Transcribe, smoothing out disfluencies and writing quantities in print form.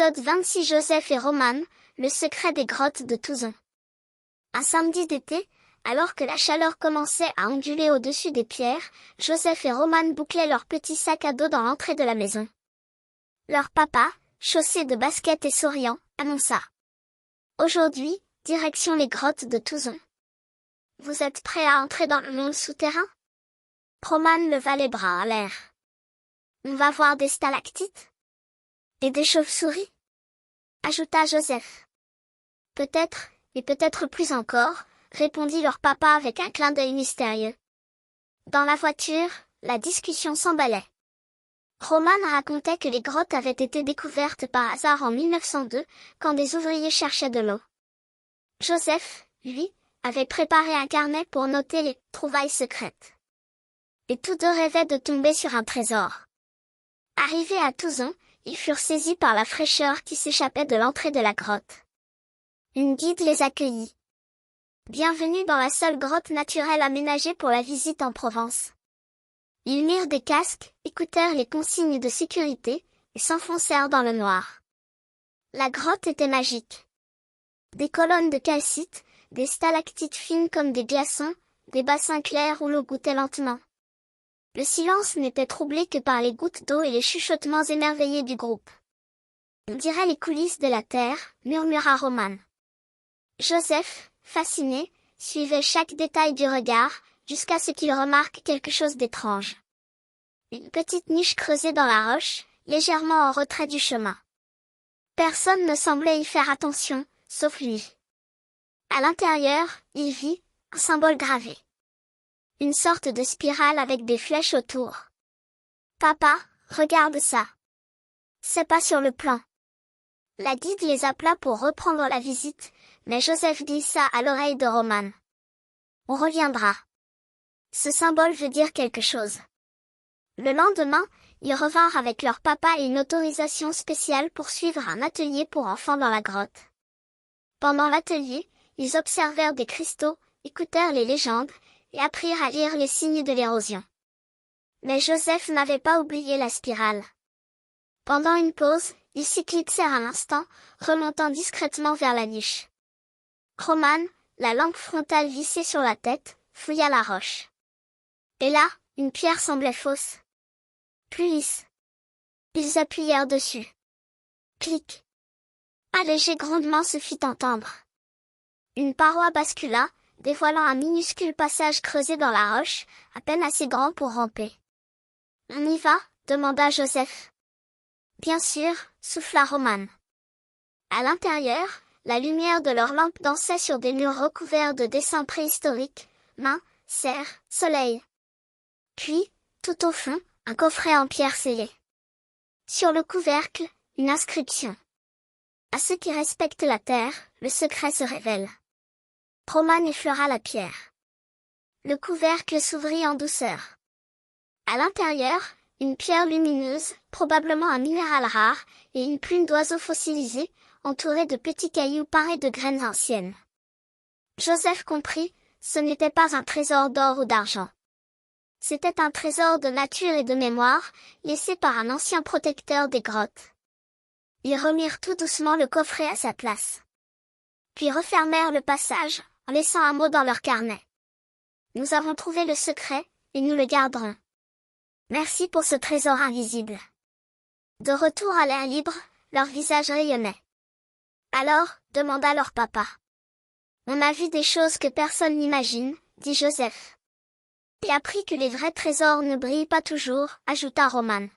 Épisode 26. Joseph et Roman, le secret des grottes de Touzon. Un samedi d'été, alors que la chaleur commençait à onduler au-dessus des pierres, Joseph et Roman bouclaient leur petit sac à dos dans l'entrée de la maison. Leur papa, chaussé de baskets et souriant, annonça: Aujourd'hui, direction les grottes de Touzon. Vous êtes prêts à entrer dans le monde souterrain? Roman leva les bras en l'air. On va voir des stalactites? Et des chauves-souris? Ajouta Joseph. Peut-être, et peut-être plus encore, répondit leur papa avec un clin d'œil mystérieux. Dans la voiture, la discussion s'emballait. Roman racontait que les grottes avaient été découvertes par hasard en 1902, quand des ouvriers cherchaient de l'eau. Joseph, lui, avait préparé un carnet pour noter les trouvailles secrètes. Et tous deux rêvaient de tomber sur un trésor. Arrivés à Touzon, ils furent saisis par la fraîcheur qui s'échappait de l'entrée de la grotte. Une guide les accueillit. Bienvenue dans la seule grotte naturelle aménagée pour la visite en Provence. Ils mirent des casques, écoutèrent les consignes de sécurité, et s'enfoncèrent dans le noir. La grotte était magique. Des colonnes de calcite, des stalactites fines comme des glaçons, des bassins clairs où l'eau goûtait lentement. Le silence n'était troublé que par les gouttes d'eau et les chuchotements émerveillés du groupe. On dirait les coulisses de la terre, murmura Roman. Joseph, fasciné, suivait chaque détail du regard, jusqu'à ce qu'il remarque quelque chose d'étrange. Une petite niche creusée dans la roche, légèrement en retrait du chemin. Personne ne semblait y faire attention, sauf lui. À l'intérieur, il vit un symbole gravé. Une sorte de spirale avec des flèches autour. Papa, regarde ça. C'est pas sur le plan. La guide les appela pour reprendre la visite, mais Joseph glissa à l'oreille de Roman. On reviendra. Ce symbole veut dire quelque chose. Le lendemain, ils revinrent avec leur papa et une autorisation spéciale pour suivre un atelier pour enfants dans la grotte. Pendant l'atelier, ils observèrent des cristaux, écoutèrent les légendes, et apprirent à lire les signes de l'érosion. Mais Joseph n'avait pas oublié la spirale. Pendant une pause, ils s'éclipsèrent un instant, remontant discrètement vers la niche. Roman, la langue frontale vissée sur la tête, fouilla la roche. Et là, une pierre semblait fausse. Plus lisse. Ils appuyèrent dessus. Clic. Un léger grondement se fit entendre. Une paroi bascula, dévoilant un minuscule passage creusé dans la roche, à peine assez grand pour ramper. « On y va ?» demanda Joseph. « Bien sûr » souffla Roman. À l'intérieur, la lumière de leurs lampes dansait sur des murs recouverts de dessins préhistoriques, mains, cerfs, soleil. Puis, tout au fond, un coffret en pierre scellé. Sur le couvercle, une inscription. « À ceux qui respectent la terre, le secret se révèle. » Roman effleura la pierre. Le couvercle s'ouvrit en douceur. À l'intérieur, une pierre lumineuse, probablement un minéral rare, et une plume d'oiseau fossilisée, entourée de petits cailloux parés de graines anciennes. Joseph comprit, ce n'était pas un trésor d'or ou d'argent. C'était un trésor de nature et de mémoire, laissé par un ancien protecteur des grottes. Ils remirent tout doucement le coffret à sa place. Puis refermèrent le passage, en laissant un mot dans leur carnet. Nous avons trouvé le secret, et nous le garderons. Merci pour ce trésor invisible. De retour à l'air libre, leur visage rayonnait. Alors, demanda leur papa. On a vu des choses que personne n'imagine, dit Joseph. Et appris que les vrais trésors ne brillent pas toujours, ajouta Roman.